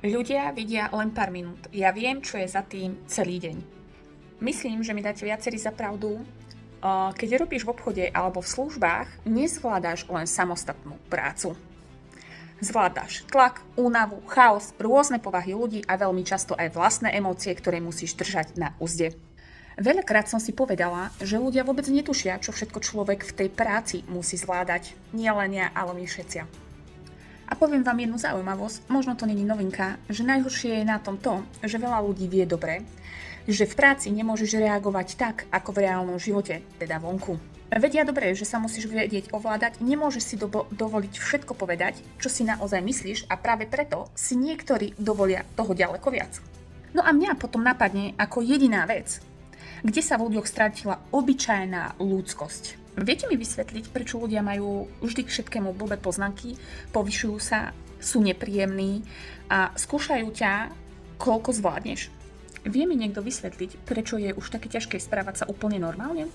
Ľudia vidia len pár minút. Ja viem, čo je za tým celý deň. Myslím, že mi dáte viacerí za pravdu. Keď robíš v obchode alebo v službách, nezvládáš len samostatnú prácu. Zvládaš tlak, únavu, chaos, rôzne povahy ľudí a veľmi často aj vlastné emócie, ktoré musíš držať na uzde. Veľakrát som si povedala, že ľudia vôbec netušia, čo všetko človek v tej práci musí zvládať. Nie len ja, ale my všetci. A poviem vám jednu zaujímavosť, možno to nie je novinka, že najhoršie je na tom to, že veľa ľudí vie dobre, že v práci nemôžeš reagovať tak, ako v reálnom živote, teda vonku. Vedia dobre, že sa musíš vedieť ovládať, nemôžeš si dovoliť všetko povedať, čo si naozaj myslíš a práve preto si niektorí dovolia toho ďaleko viac. No a mňa potom napadne ako jediná vec, kde sa v ľuďoch stratila obyčajná ľudskosť. Viete mi vysvetliť, prečo ľudia majú vždy k všetkému blbé poznámky, povyšujú sa, sú nepríjemní a skúšajú ťa, koľko zvládneš? Vie mi niekto vysvetliť, prečo je už také ťažké správať sa úplne normálne?